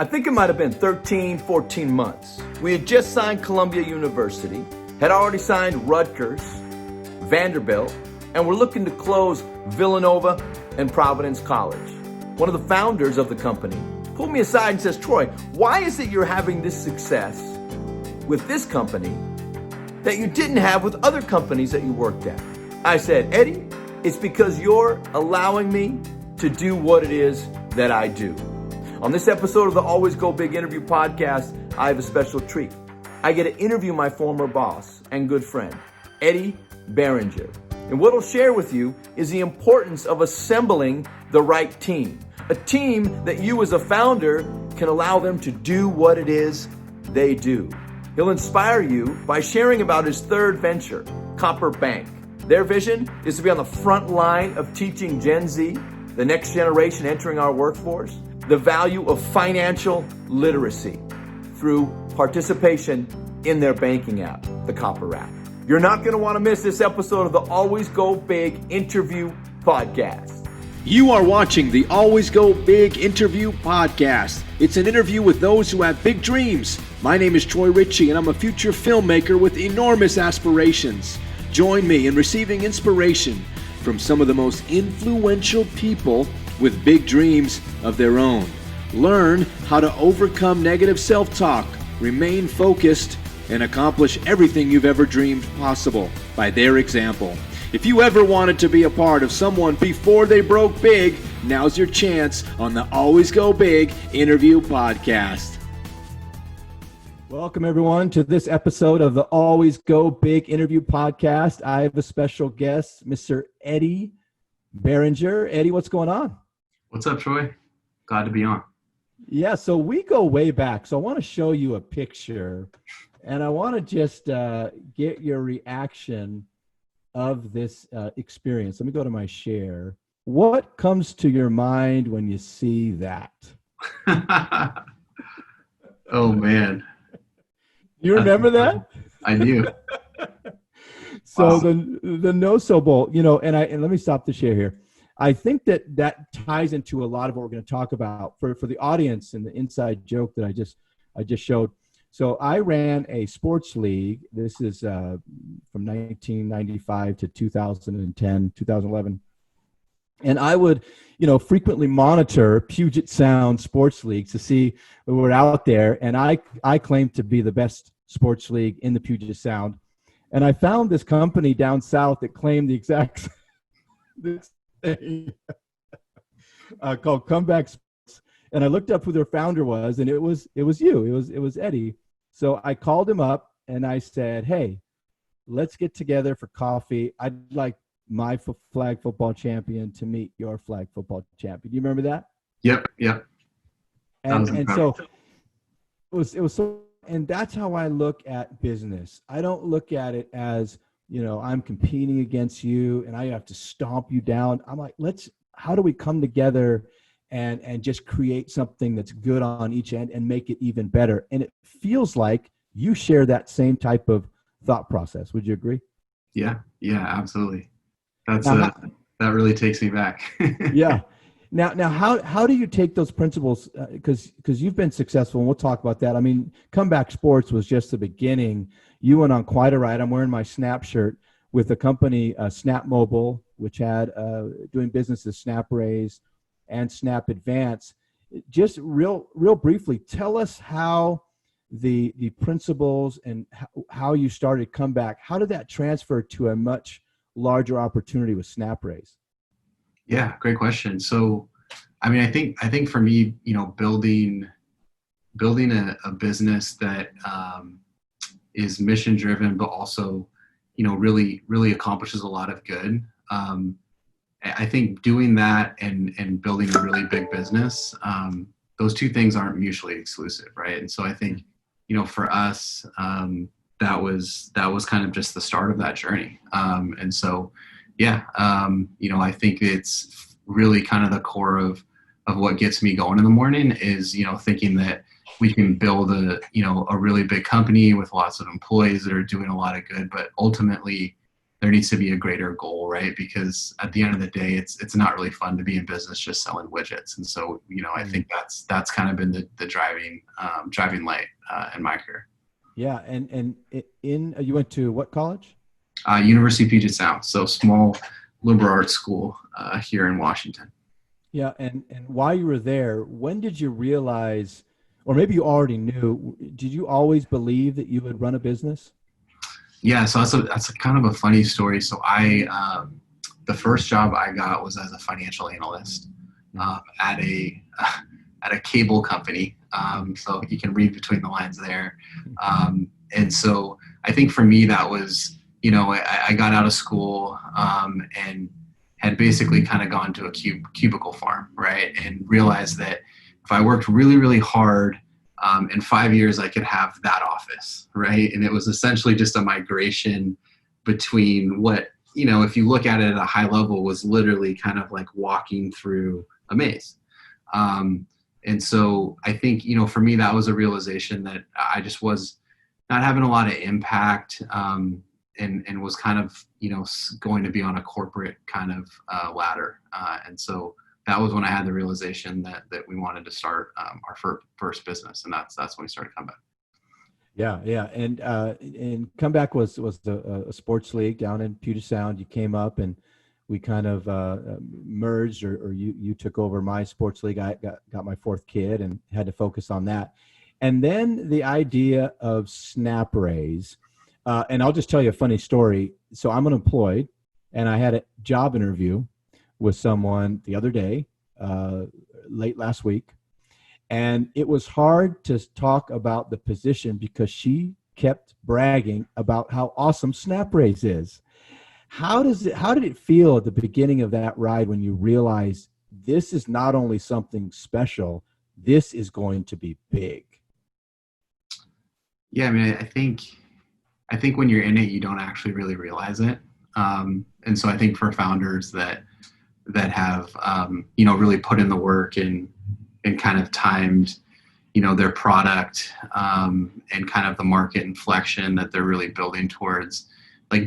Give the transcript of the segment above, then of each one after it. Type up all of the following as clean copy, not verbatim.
I think it might have been 13, 14 months. We had just signed Columbia University, had already signed Rutgers, Vanderbilt, and we're looking to close Villanova and Providence College. One of the founders of the company pulled me aside and says, Troy, why is it you're having this success with this company that you didn't have with other companies that you worked at? I said, Eddie, it's because you're allowing me to do what it is that I do. On this episode of the Always Go Big interview podcast, I have a special treat. I get to interview my former boss and good friend, Eddie Behringer. And what I'll share with you is the importance of assembling the right team. A team that you as a founder can allow them to do what it is they do. He'll inspire you by sharing about his third venture, Copper Bank. Their vision is to be on the front line of teaching Gen Z, the next generation entering our workforce, the value of financial literacy through participation in their banking app, the Copper app. You're not going to want to miss this episode of the Always Go Big interview podcast. You are watching the Always Go Big interview podcast. It's an interview with those who have big dreams. My name is Troy Ritchie, and I'm a future filmmaker with enormous aspirations. Join me in receiving inspiration from some of the most influential people with big dreams of their own. Learn how to overcome negative self-talk, remain focused, and accomplish everything you've ever dreamed possible by their example. If you ever wanted to be a part of someone before they broke big, now's your chance on the Always Go Big interview podcast. Welcome, everyone, to this episode of the Always Go Big interview podcast. I have a special guest, Mr. Eddie Behringer. Eddie, what's going on? What's up, Troy? Glad to be on. Yeah, so we go way back. So I want to show you a picture, and I want to just get your reaction of this experience. Let me go to my share. What comes to your mind when you see that? Oh, man. You remember that? I do. So Awesome. the no-so bowl, and let me stop the share here. I think that ties into a lot of what we're going to talk about for the audience and the inside joke that I just showed. So I ran a sports league. This is from 1995 to 2010, 2011. And I would, frequently monitor Puget Sound sports leagues to see who were out there. And I claimed to be the best sports league in the Puget Sound. And I found this company down south that claimed the exact this thing called Comeback Sports. And I looked up who their founder was, and it was you. It was Eddie. So I called him up and I said, "Hey, let's get together for coffee. I'd like my flag football champion to meet your flag football champion." Do you remember that? Yep. And so it was so, and that's how I look at business. I don't look at it as, I'm competing against you and I have to stomp you down. I'm like, how do we come together and just create something that's good on each end and make it even better? And it feels like you share that same type of thought process. Would you agree? Yeah, absolutely. That really takes me back. Yeah. Now, how do you take those principles? Because you've been successful, and we'll talk about that. I mean, Comeback Sports was just the beginning. You went on quite a ride. I'm wearing my Snap shirt with the company Snap Mobile, which had doing business as Snap Raise and Snap Advance. Just real briefly, tell us how the principles and how you started Comeback. How did that transfer to a much larger opportunity with Snap Raise? Yeah, great question. So, I mean, I think for me, building a business that is mission driven, but also, really accomplishes a lot of good. I think doing that and building a really big business, those two things aren't mutually exclusive, right? And so I think, for us, that was kind of just the start of that journey. And so, I think it's really kind of the core of what gets me going in the morning is, thinking that we can build a really big company with lots of employees that are doing a lot of good, but ultimately there needs to be a greater goal, right? Because at the end of the day, it's not really fun to be in business just selling widgets. And so, I think that's kind of been the driving light in my career. Yeah, and you went to what college? University of Puget Sound, so small liberal arts school here in Washington. Yeah, and while you were there, when did you realize, or maybe you already knew, did you always believe that you would run a business? Yeah, so that's a kind of a funny story. So the first job I got was as a financial analyst at a cable company. So you can read between the lines there. And so I think for me that was, I got out of school and had basically kind of gone to a cubicle farm, right? And realized that if I worked really, really hard, in 5 years I could have that office, right? And it was essentially just a migration between what, if you look at it at a high level, was literally kind of like walking through a maze. And so I think, for me, that was a realization that I just was not having a lot of impact, and was kind of, going to be on a corporate kind of ladder. And so that was when I had the realization that we wanted to start our first business, and that's when we started Comeback. Yeah, and Comeback was a sports league down in Puget Sound. You came up, and we kind of merged, or you took over my sports league. I got my fourth kid and had to focus on that, and then the idea of SnapRaise. And I'll just tell you a funny story. So I'm unemployed, and I had a job interview with someone the other day, late last week. And it was hard to talk about the position because she kept bragging about how awesome SnapRaise is. How did it feel at the beginning of that ride when you realized this is not only something special, this is going to be big? Yeah, I mean, I think when you're in it, you don't actually really realize it. And so I think for founders that have, really put in the work and kind of timed, their product, and kind of the market inflection that they're really building towards,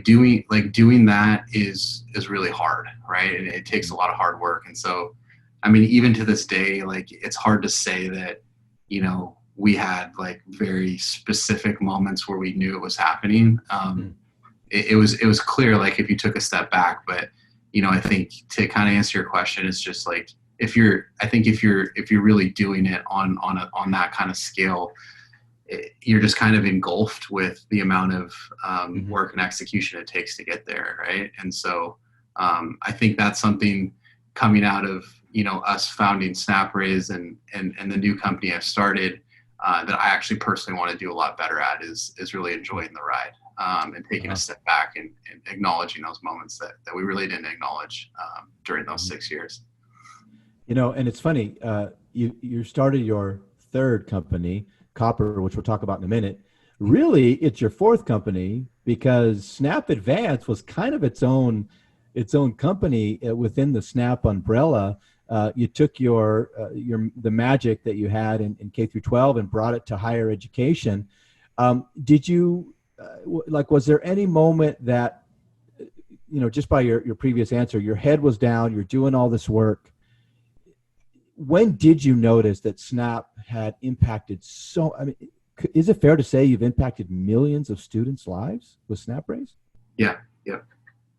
doing that is really hard, right? And it takes a lot of hard work. And so, I mean, even to this day, it's hard to say that, we had very specific moments where we knew it was happening. It was clear, if you took a step back, but, I think to kind of answer your question, it's just if you're really doing it on that kind of scale, you're just kind of engulfed with the amount of work and execution it takes to get there, right? And so I think that's something coming out of us founding SnapRaise and the new company I've started that I actually personally want to do a lot better at is really enjoying the ride, and taking a step back and acknowledging those moments that we really didn't acknowledge during those 6 years. And it's funny, you started your third company, Copper, which we'll talk about in a minute. Really, it's your fourth company because Snap Advance was kind of its own company within the Snap umbrella. You took the magic that you had in K through 12 and brought it to higher education. Did you was there any moment that, just by your previous answer, your head was down, you're doing all this work? When did you notice that Snap had impacted is it fair to say you've impacted millions of students' lives with SnapRaise? Yeah.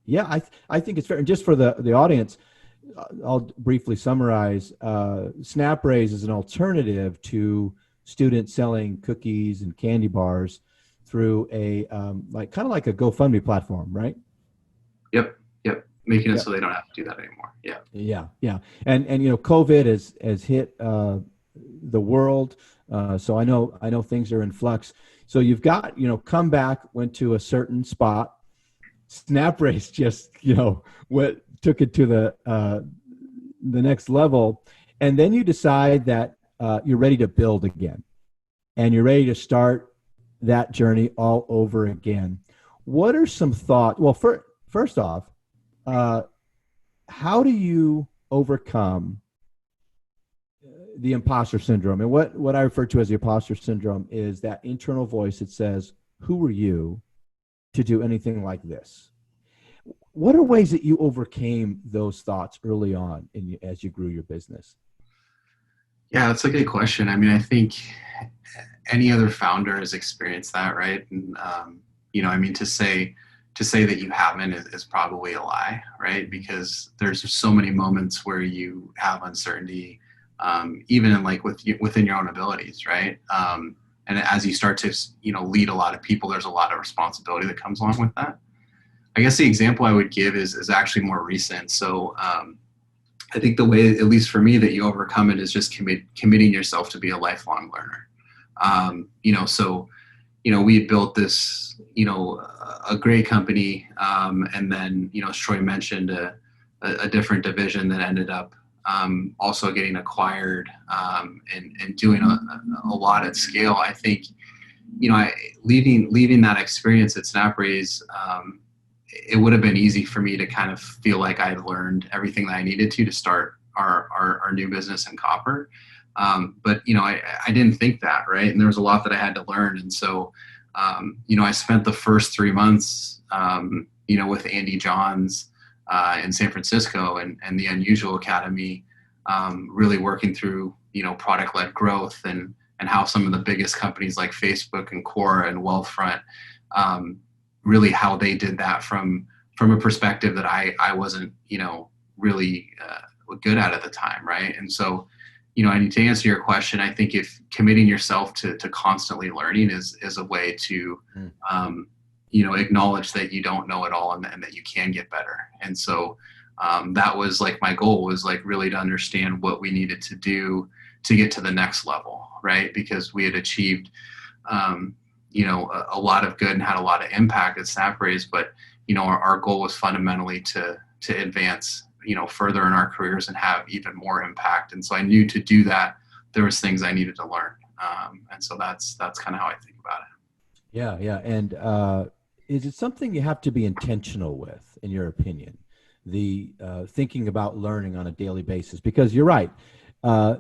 Yeah, I think it's fair. And just for the audience, I'll briefly summarize. SnapRaise is an alternative to students selling cookies and candy bars through a kind of like a GoFundMe platform, right? Yep. Making it so they don't have to do that anymore. Yeah. And COVID has hit the world. So I know things are in flux. So you've got, Comeback went to a certain spot. SnapRaise just, took it to the next level. And then you decide that you're ready to build again. And you're ready to start that journey all over again. What are some thoughts? Well, first off, how do you overcome the imposter syndrome? And what I refer to as the imposter syndrome is that internal voice that says, who are you to do anything like this? what are ways that you overcame those thoughts early on as you grew your business? Yeah, that's a good question. I mean, I think any other founder has experienced that, right? And I mean, to say that you haven't is probably a lie, right? Because there's just so many moments where you have uncertainty, even in within your own abilities, right? And as you start to lead a lot of people, there's a lot of responsibility that comes along with that. I guess the example I would give is actually more recent. So I think the way, at least for me, that you overcome it is just committing yourself to be a lifelong learner. We had built this, a great company. And then, as Troy mentioned, a different division that ended up also getting acquired and doing a lot at scale. I think, leaving that experience at SnapRaise, it would have been easy for me to kind of feel like I had learned everything that I needed to start our new business in copper. But I didn't think that, right? And there was a lot that I had to learn. And so, I spent the first 3 months, with Andy Johns in San Francisco and the Unusual Academy, really working through, product-led growth and how some of the biggest companies like Facebook and Quora and Wealthfront, really how they did that from a perspective that I wasn't, really good at the time, right? And so, I need to answer your question. I think if committing yourself to constantly learning is a way to, acknowledge that you don't know it all and that you can get better. And so that was my goal was really to understand what we needed to do to get to the next level, right? Because we had achieved, a lot of good and had a lot of impact at SnapRaise, but, our goal was fundamentally to advance, further in our careers and have even more impact. And so I knew to do that, there was things I needed to learn. And so that's kind of how I think about it. Yeah. Yeah. And is it something you have to be intentional with, in your opinion, the thinking about learning on a daily basis? Because you're right. I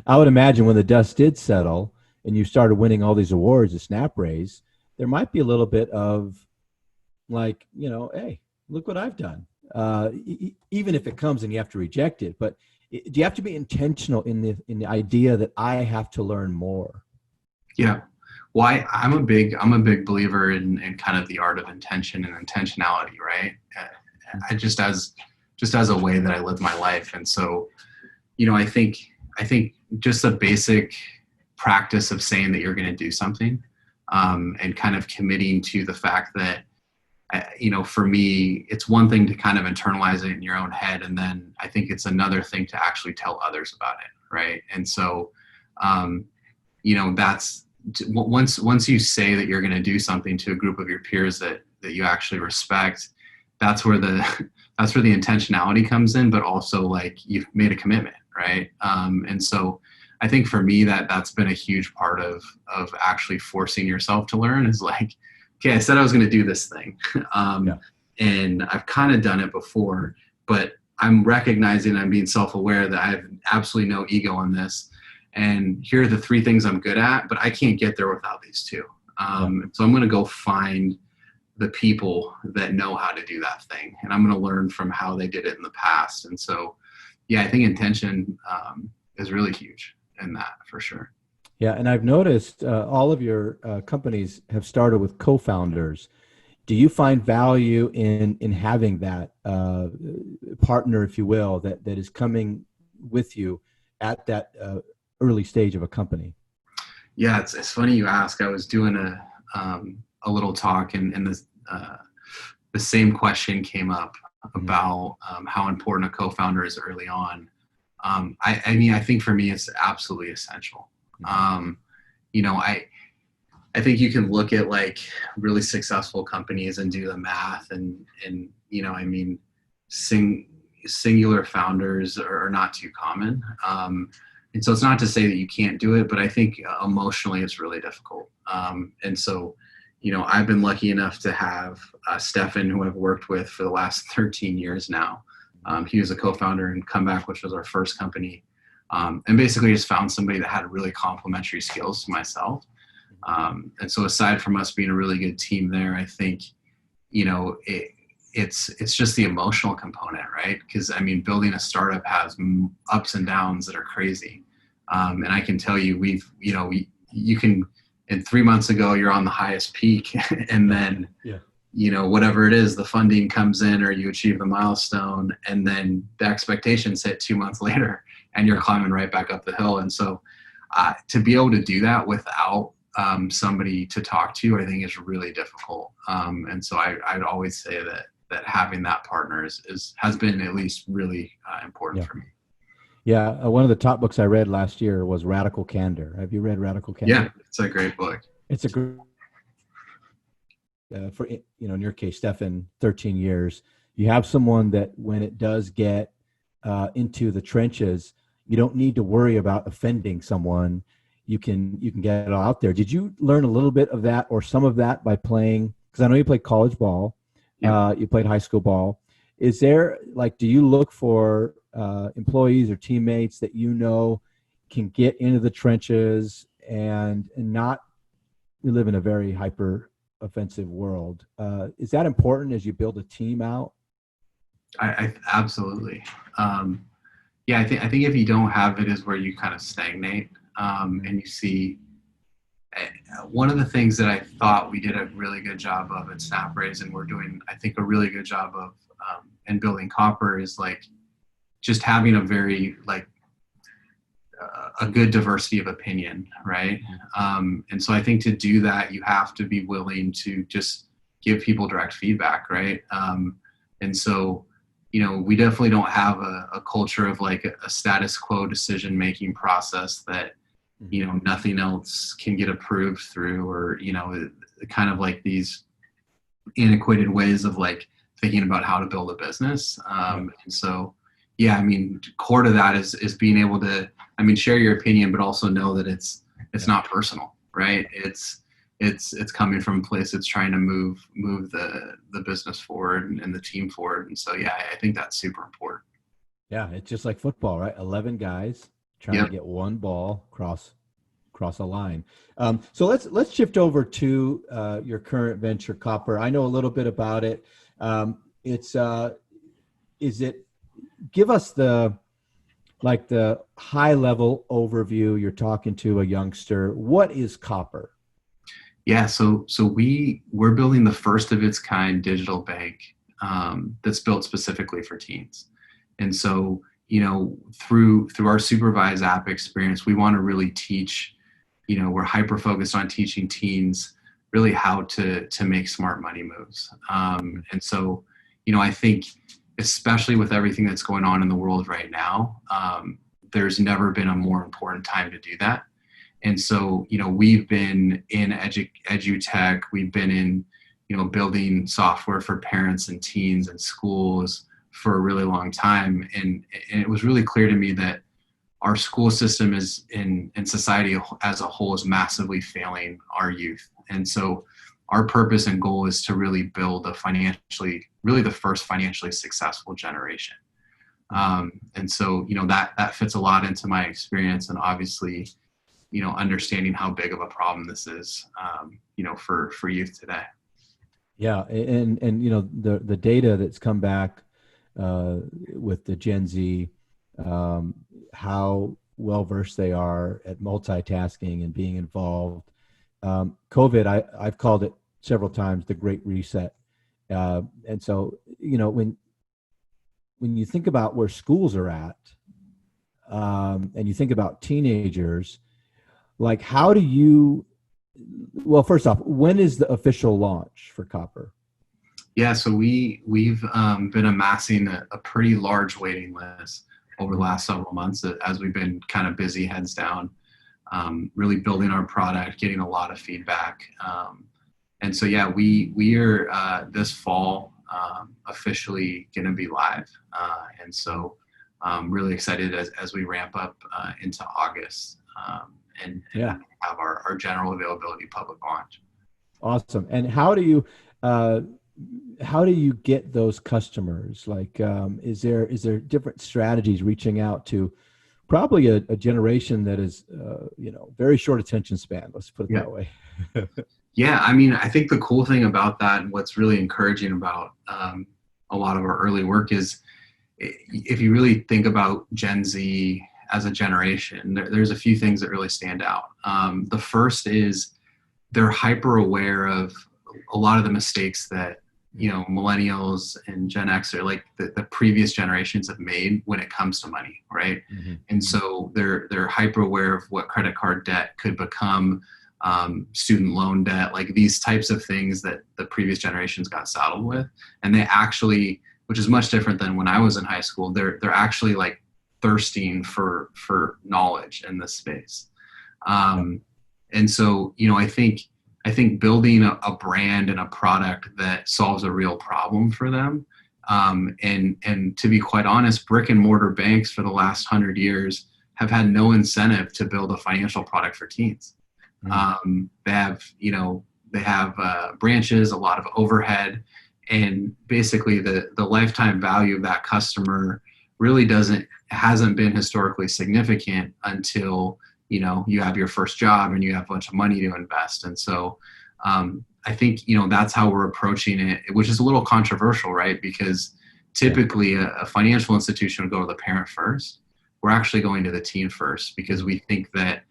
would imagine when the dust did settle and you started winning all these awards at SnapRaise, there might be a little bit of hey, look what I've done. Even if it comes and you have to reject it, but do you have to be intentional in the idea that I have to learn more? Yeah. Well, I'm a big believer in kind of the art of intention and intentionality, right? I just as a way that I live my life. And so, I think just a basic practice of saying that you're going to do something, and kind of committing to the fact that, for me, it's one thing to kind of internalize it in your own head. And then I think it's another thing to actually tell others about it. Right. And so, that's once you say that you're going to do something to a group of your peers that you actually respect, that's where the intentionality comes in, but also you've made a commitment. Right. And so I think for me that's been a huge part of actually forcing yourself to learn is okay, I said I was going to do this thing. And I've kind of done it before, but I'm recognizing I'm being self-aware that I have absolutely no ego on this. And here are the 3 things I'm good at, but I can't get there without these 2. So I'm going to go find the people that know how to do that thing. And I'm going to learn from how they did it in the past. And so, yeah, I think intention is really huge in that for sure. Yeah, and I've noticed all of your companies have started with co-founders. Do you find value in having that partner, if you will, that is coming with you at that early stage of a company? Yeah, it's funny you ask. I was doing a little talk, and the same question came up about how important a co-founder is early on. I mean, I think for me, it's absolutely essential. I think you can look at really successful companies and do the math and I mean, singular founders are not too common. And so it's not to say that you can't do it, but I think emotionally it's really difficult. And so, I've been lucky enough to have Stefan, who I've worked with for the last 13 years now. He was a co-founder in Comeback, which was our first company. And basically just found somebody that had really complementary skills to myself. And so aside from us being a really good team there, I think, it it's just the emotional component, right? Because I mean, building a startup has ups and downs that are crazy. And I can tell you, you can, and 3 months ago, you're on the highest peak, and then, whatever it is, the funding comes in or you achieve the milestone, and then the expectations hit 2 months later, and you're climbing right back up the hill. And so to be able to do that without somebody to talk to, I think is really difficult. And so I'd always say that having that partner has been at least really important for me. Yeah, one of the top books I read last year was Radical Candor. Have you read Radical Candor? Yeah, it's a great book. It's a great, for in your case, Stefan, 13 years. You have someone that when it does get into the trenches, you don't need to worry about offending someone. You can get it all out there. Did you learn a little bit of that or some of that by playing? Because I know you played college ball, you played high school ball. Is there do you look for employees or teammates that can get into the trenches and not? We live in a very hyper offensive world. Is that important as you build a team out? I absolutely. I think if you don't have it is where you kind of stagnate. And you see one of the things that I thought we did a really good job of at SnapRaise, and we're doing, I think, a really good job of in building Copper is just having a very a good diversity of opinion, right? And so I think to do that, you have to be willing to just give people direct feedback, right? And so, we definitely don't have a culture of a status quo decision-making process that, nothing else can get approved through, or, kind of these antiquated ways of thinking about how to build a business. And so, I mean, core to that is being able to, share your opinion, but also know that it's not personal, right? It's coming from a place that's trying to move the business forward and the team forward. And so, I think that's super important. Yeah. It's just like football, right? 11 guys trying to get one ball across a line. So let's shift over to your current venture, Copper. I know a little bit about it. Give us the high level overview. You're talking to a youngster. What is Copper? Yeah, so we're building the first of its kind digital bank that's built specifically for teens. And so, through our supervised app experience, we want to really teach, we're hyper focused on teaching teens really how to make smart money moves. And so, I think especially with everything that's going on in the world right now, there's never been a more important time to do that. And so, we've been in EdTech, we've been in, building software for parents and teens and schools for a really long time. And it was really clear to me that our school system is in society as a whole is massively failing our youth. And so our purpose and goal is to really build the first financially successful generation. And so, that fits a lot into my experience, and obviously, understanding how big of a problem this is, for youth today. Yeah. And the data that's come back with the Gen Z, how well-versed they are at multitasking and being involved. COVID, I've called it several times the Great Reset. And so, when you think about where schools are at, and you think about teenagers, how do you, well, first off, when is the official launch for Copper? Yeah, so we've been amassing a pretty large waiting list over the last several months as we've been kind of busy, heads down, really building our product, getting a lot of feedback. And so, we are this fall officially going to be live. And so really excited as we ramp up into August and have our general availability public launch. Awesome. And how do you get those customers? Is there different strategies reaching out to probably a generation that is, very short attention span, let's put it that way? Yeah. I mean, I think the cool thing about that and what's really encouraging about, a lot of our early work is, if you really think about Gen Z as a generation, there's a few things that really stand out. The first is they're hyper aware of a lot of the mistakes that, millennials and Gen X are like the previous generations have made when it comes to money, right? Mm-hmm. And so they're hyper aware of what credit card debt could become, student loan debt, like these types of things that the previous generations got saddled with. And they actually, which is much different than when I was in high school, they're actually like thirsting for knowledge in this space. And so, I think building a brand and a product that solves a real problem for them. And to be quite honest, brick and mortar banks for the last 100 years have had no incentive to build a financial product for teens. Mm-hmm. They have branches, a lot of overhead, and basically the lifetime value of that customer really hasn't been historically significant until you have your first job and you have a bunch of money to invest. And so I think, that's how we're approaching it, which is a little controversial, right? Because typically a financial institution would go to the parent first. We're actually going to the teen first, because we think that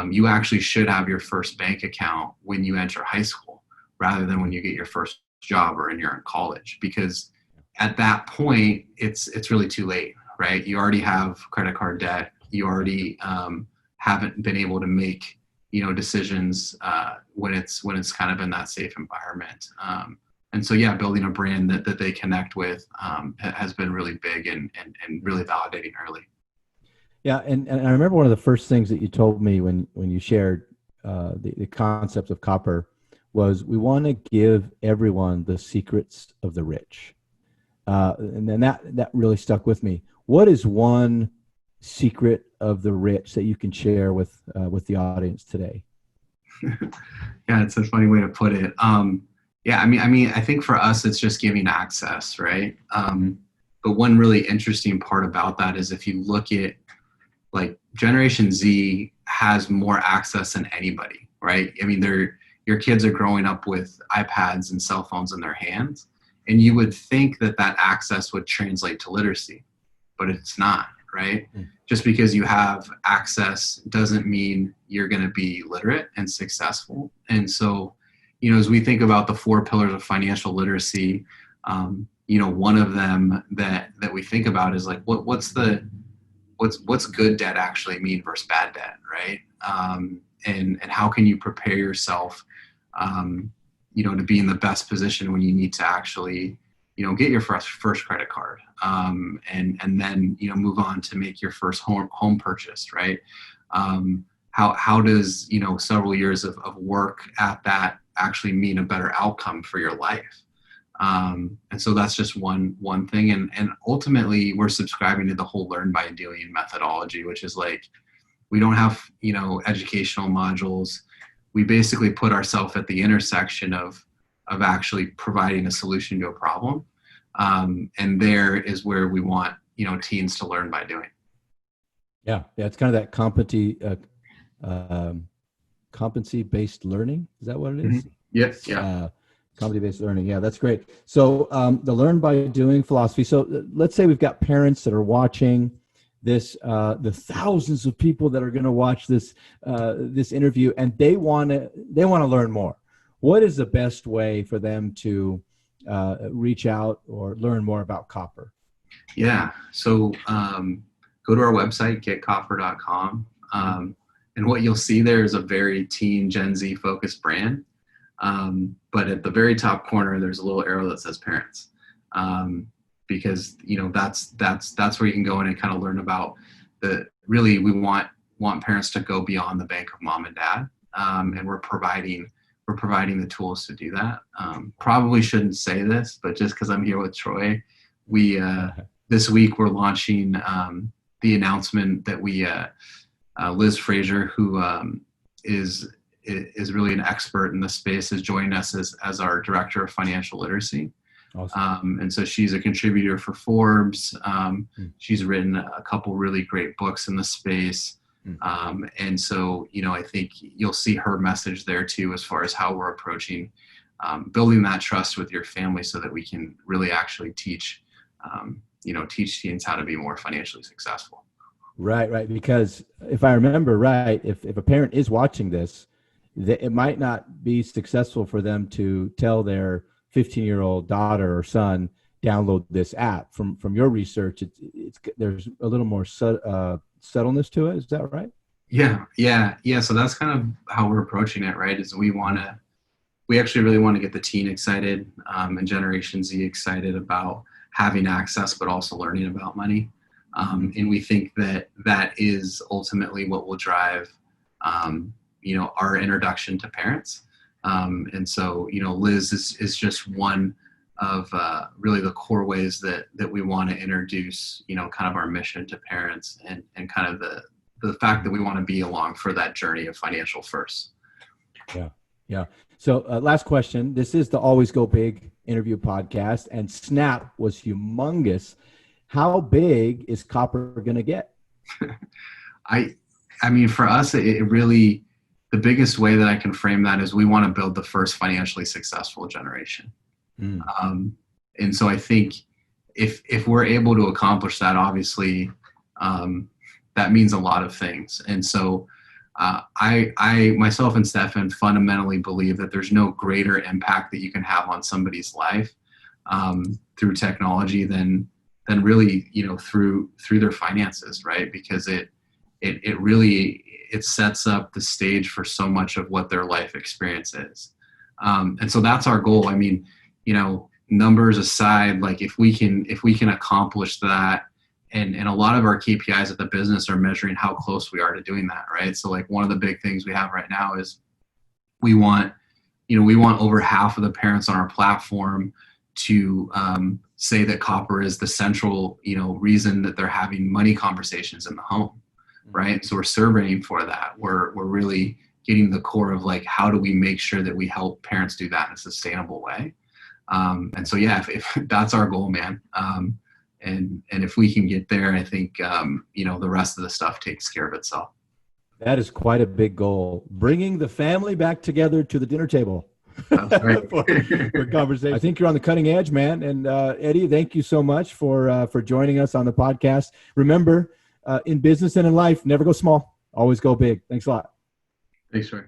you actually should have your first bank account when you enter high school rather than when you get your first job or when you're in college, because at that point it's really too late, right? You already have credit card debt. You already haven't been able to make decisions when it's kind of in that safe environment. And so building a brand that they connect with has been really big and really validating early. Yeah, and I remember one of the first things that you told me when you shared the concept of Copper was, we want to give everyone the secrets of the rich. And then that really stuck with me. What is one secret of the rich that you can share with the audience today? Yeah, it's a funny way to put it. I think for us, it's just giving access, right? But one really interesting part about that is, if you look at like Generation Z has more access than anybody, right? I mean, your kids are growing up with iPads and cell phones in their hands, and you would think that access would translate to literacy, but it's not, right? Mm. Just because you have access doesn't mean you're going to be literate and successful. And so, as we think about the 4 pillars of financial literacy, one of them that we think about is like, what's good debt actually mean versus bad debt, right? And how can you prepare yourself, to be in the best position when you need to actually, get your first credit card, and then, move on to make your first home purchase, right? How does, several years of work at that actually mean a better outcome for your life? And so that's just one thing. And ultimately we're subscribing to the whole learn by doing methodology, which is like, we don't have, educational modules. We basically put ourselves at the intersection of actually providing a solution to a problem. And there is where we want, teens to learn by doing. Yeah. It's kind of that competency-based learning. Is that what it is? Mm-hmm. Yes. Yeah. Competency-based learning. Yeah, that's great. So the learn by doing philosophy. So let's say we've got parents that are watching this, the thousands of people that are going to watch this interview, and they want to learn more. What is the best way for them to reach out or learn more about Copper? Yeah. So go to our website, getcopper.com. And what you'll see there is a very teen Gen Z focused brand. But at the very top corner, there's a little arrow that says parents. Because, that's where you can go in and kind of learn about we want parents to go beyond the bank of mom and dad. And we're providing the tools to do that. Probably shouldn't say this, but just because I'm here with Troy, we this week we're launching the announcement that we Liz Fraser, who is really an expert in this space, is joining us as our director of financial literacy. Awesome. And so she's a contributor for Forbes. She's written a couple really great books in the space. And so, I think you'll see her message there too, as far as how we're approaching building that trust with your family so that we can really actually teach teens how to be more financially successful. Right. Because if I remember right, if a parent is watching this, it might not be successful for them to tell their 15-year-old daughter or son, download this app. From your research, it's there's a little more subtleness to it. Is that right? Yeah. So that's kind of how we're approaching it, right? Is we actually really want to get the teen excited, and Generation Z excited about having access, but also learning about money. And we think that is ultimately what will drive, our introduction to parents. And so, Liz is just one of really the core ways that we want to introduce, kind of our mission to parents and kind of the fact that we want to be along for that journey of financial first. Yeah. So last question. This is the Always Go Big interview podcast, and Snap was humongous. How big is Copper going to get? I mean, for us, it really, the biggest way that I can frame that is we want to build the first financially successful generation. And so I think if we're able to accomplish that, obviously, that means a lot of things. And so I myself and Stefan fundamentally believe that there's no greater impact that you can have on somebody's life through technology than really, through their finances, right? Because it really sets up the stage for so much of what their life experience is. And so that's our goal. I mean, numbers aside, like if we can accomplish that, and a lot of our KPIs at the business are measuring how close we are to doing that, right? So like one of the big things we have right now is we want over half of the parents on our platform to say that Copper is the central, reason that they're having money conversations in the home, right? So we're surveying for that. We're really getting the core of like, how do we make sure that we help parents do that in a sustainable way? And so, yeah, if that's our goal, man. And if we can get there, I think, the rest of the stuff takes care of itself. That is quite a big goal. Bringing the family back together to the dinner table. That's right. for conversation. I think you're on the cutting edge, man. And Eddie, thank you so much for joining us on the podcast. Remember, in business and in life, never go small, always go big. Thanks a lot. Thanks, Troy.